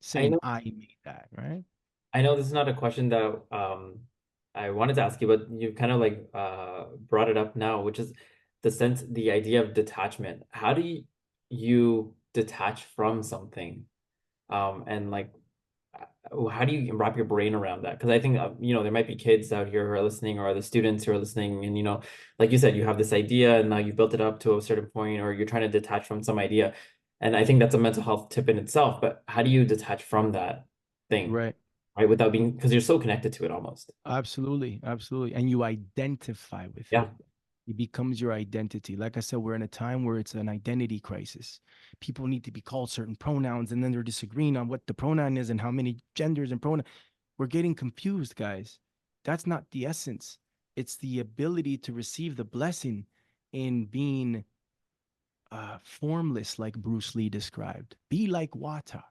I saying know I made that, right? I know this is not a question that I wanted to ask you, but you kind of like brought it up now, which is the idea of detachment. How do you detach from something? And like how do you wrap your brain around that? Because I think there might be kids out here who are listening, or the students who are listening, and like you said, you have this idea and now you built it up to a certain point, or you're trying to detach from some idea. And I think that's a mental health tip in itself, but how do you detach from that thing, Right. right? Without being, because you're so connected to it almost. Absolutely. Absolutely. And you identify with it. Yeah. It becomes your identity. Like I said, we're in a time where it's an identity crisis. People need to be called certain pronouns, and then they're disagreeing on what the pronoun is and how many genders and pronouns. We're getting confused, guys. That's not the essence. It's the ability to receive the blessing in being formless, like Bruce Lee described. Be like water.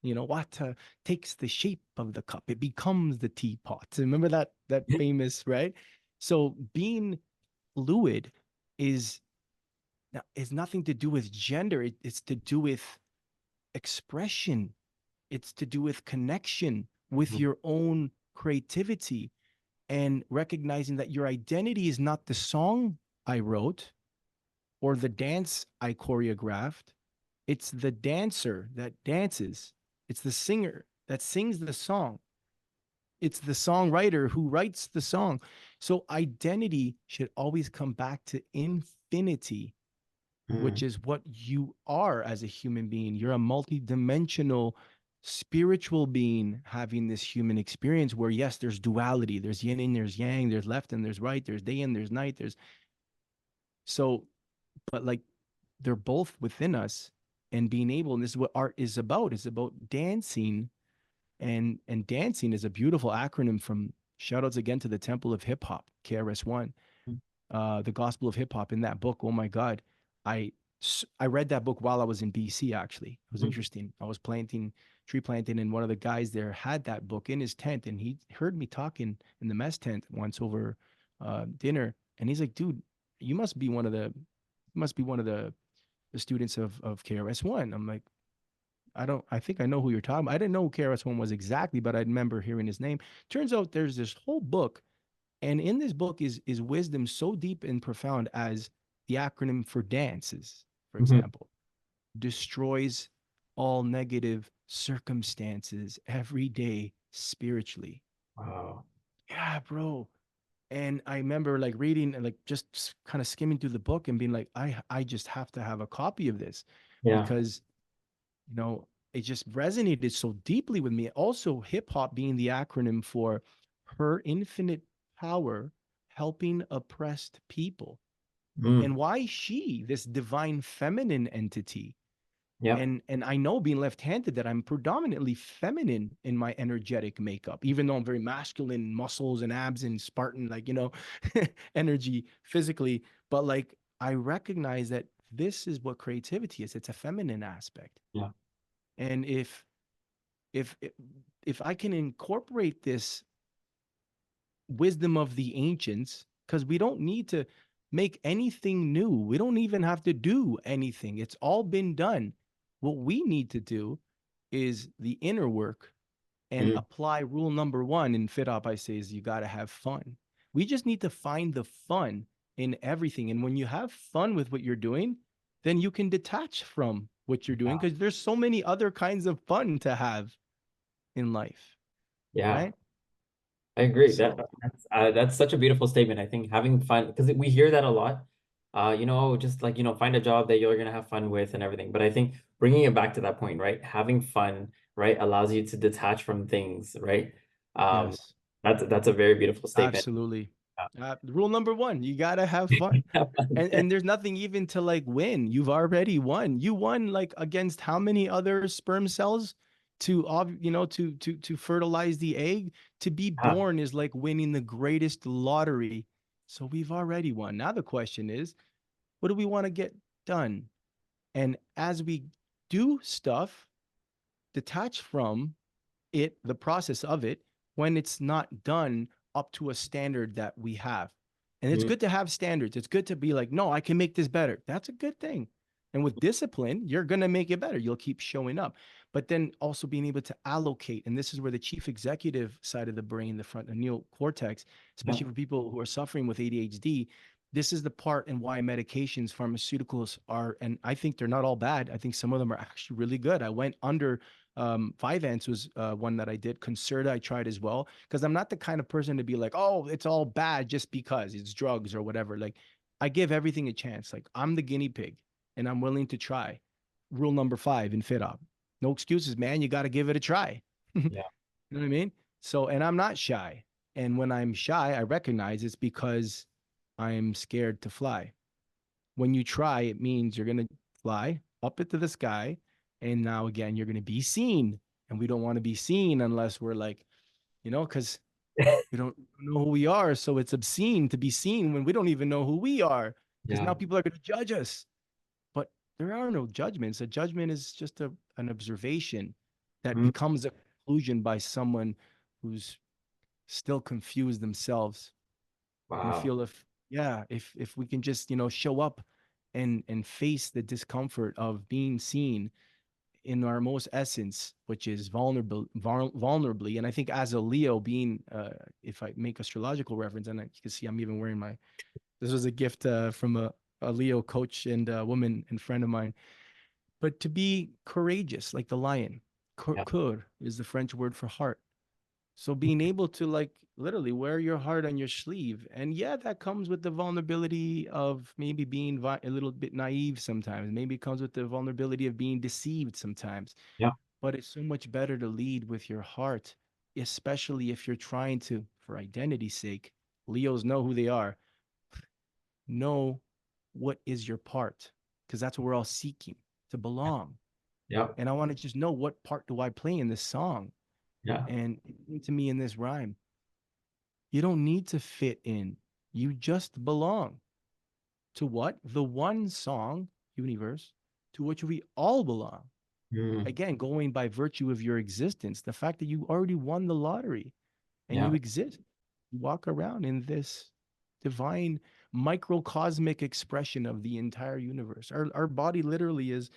Water takes the shape of the cup. It becomes the teapot. Remember that famous, right? So being fluid is is nothing to do with gender. It's to do with expression. It's to do with connection with Mhm. your own creativity and recognizing that your identity is not the song I wrote or the dance I choreographed. It's the dancer that dances. It's the singer that sings the song. It's the songwriter who writes the song. So identity should always come back to infinity, which Mhm. is what you are as a human being. You're a multidimensional spiritual being having this human experience where, yes, there's duality. There's yin and there's yang, there's left and there's right, there's day and there's night. So, but like they're both within us and being able, and this is what art is about. It's about dancing, and dancing is a beautiful acronym from shout outs again to the Temple of Hip Hop, KRS-One, the Gospel of Hip Hop in that book. Oh my God. I I read that book while I was in BC, actually. It was Mhm. interesting. I was tree planting, and one of the guys there had that book in his tent, and he heard me talking in the mess tent once over dinner. And he's like, dude, you must be one of the students of KRS-One. I'm like, I think I know who you're talking about. I didn't know who KRS-One was exactly, but I remember hearing his name. Turns out there's this whole book, and in this book is wisdom so deep and profound as the acronym for dances, for Mhm. example, destroys all negative circumstances every day spiritually. Wow. Yeah, bro. And I remember like reading and like just kind of skimming through the book and being like, I just have to have a copy of this Yeah. because it just resonated so deeply with me. Also, hip hop being the acronym for her infinite power helping oppressed people. And Mm. why she, this divine feminine entity? Yep. And I know being left-handed that I'm predominantly feminine in my energetic makeup, even though I'm very masculine, muscles and abs and Spartan, like, energy physically. But like I recognize that this is what creativity is. It's a feminine aspect. Yeah. And if if I can incorporate this wisdom of the ancients, because we don't need to make anything new. We don't even have to do anything. It's all been done. What we need to do is the inner work and Mm. apply rule number one in FitHop, I say, is you got to have fun. We just need to find the fun in everything. And when you have fun with what you're doing, then you can detach from what you're doing Yeah. because there's so many other kinds of fun to have in life, Yeah. right? I agree. So, That's such a beautiful statement. I think having fun, because we hear that a lot. Just like, find a job that you're gonna have fun with and everything. But I think bringing it back to that point, right? Having fun, right, allows you to detach from things, right? Um, yes, that's a very beautiful statement. absolutely. Rule number one, you got to have fun. Have fun. And there's nothing even to like win. You've already won. You won like against how many other sperm cells to fertilize the egg. To be Yeah. born is like winning the greatest lottery. So we've already won. Now the question is, what do we want to get done? And as we do stuff, detach from it, the process of it, when it's not done up to a standard that we have. And it's Mm. good to have standards. It's good to be like, no, I can make this better. That's a good thing. And with discipline, you're going to make it better. You'll keep showing up. But then also being able to allocate. And this is where the chief executive side of the brain, the frontal neocortex, Yeah. especially for people who are suffering with ADHD, this is the part and why medications, pharmaceuticals are, and I think they're not all bad. I think some of them are actually really good. I went under 5 was one that I did. Concerta I tried as well, because I'm not the kind of person to be like, oh, it's all bad just because it's drugs or whatever. Like, I give everything a chance. Like, I'm the guinea pig and I'm willing to try. Rule number 5 in FitHop. No excuses, man. You got to give it a try. You Yeah. know what I mean? So, and I'm not shy. And when I'm shy, I recognize it's because I'm scared to fly. When you try, it means you're going to fly up into the sky. And now again, you're going to be seen. And we don't want to be seen unless we're like, because we don't know who we are. So it's obscene to be seen when we don't even know who we are, because Yeah. now people are going to judge us. But there are no judgments. A judgment is just an observation that Mm, becomes a conclusion by someone who's still confused themselves. And I wow. feel if we can just, show up and face the discomfort of being seen in our most essence, which is vulnerably. And I think as a Leo being, if I make astrological reference, and you can see I'm even wearing this was a gift from a Leo coach and a woman and friend of mine, but to be courageous, like the lion. Yeah. Coeur is the French word for heart. So being able to like literally wear your heart on your sleeve. And yeah, that comes with the vulnerability of maybe being a little bit naive sometimes. Maybe it comes with the vulnerability of being deceived sometimes. Yeah. But it's so much better to lead with your heart, especially if you're trying to, for identity's sake, Leos know who they are, know what is your part, because that's what we're all seeking, to belong. Yeah. And I want to just know, what part do I play in this song? Yeah. And to me in this rhyme, you don't need to fit in. You just belong to what? The one song universe to which we all belong. Mm, Again, going by virtue of your existence, the fact that you already won the lottery and yeah. you exist, you walk around in this divine microcosmic expression of the entire universe. Our body literally is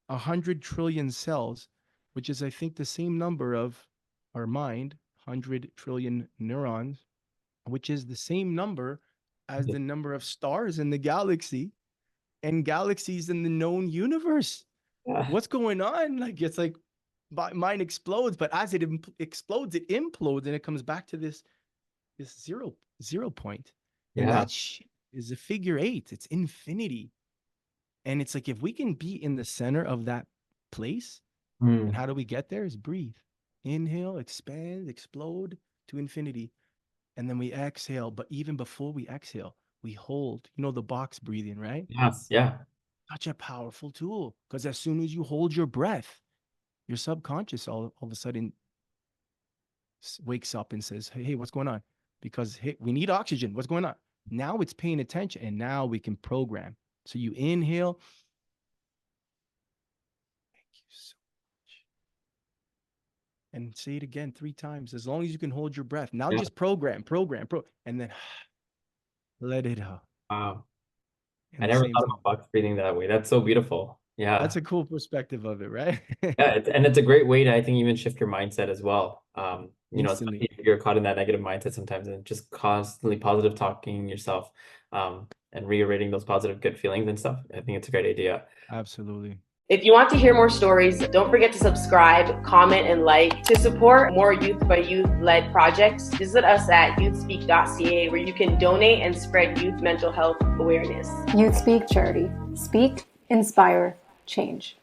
100 trillion cells, which is, I think, the same number of our mind, 100 trillion neurons, which is the same number as the number of stars in the galaxy and galaxies in the known universe. Yeah. What's going on? Like, it's like mine explodes, but as it explodes, it implodes and it comes back to this zero point. And Yeah. is a figure eight. It's infinity. And it's like, if we can be in the center of that place, and Mm, how do we get there? Is breathe. Inhale, expand, explode to infinity. And then we exhale. But even before we exhale, we hold, the box breathing, right? yes. Yeah. Such a powerful tool. Because as soon as you hold your breath, your subconscious all of a sudden wakes up and says, hey, what's going on? Because, hey, we need oxygen. What's going on? Now it's paying attention. And now we can program. So you inhale. Thank you so much. And say it again 3 times, as long as you can hold your breath. Now Yeah. just and then let it out. Wow. In I the never same thought time. about box breathing that way. That's so beautiful. That's Yeah. a cool perspective of it, right? Yeah. And it's a great way to, I think, even shift your mindset as well. Instantly. Especially if you're caught in that negative mindset sometimes and just constantly positive talking yourself, and reiterating those positive, good feelings and stuff. I think it's a great idea. Absolutely. If you want to hear more stories, don't forget to subscribe, comment, and like. To support more youth by youth led projects, visit us at youthspeak.ca, where you can donate and spread youth mental health awareness. YouthSpeak Charity. Speak, inspire, change.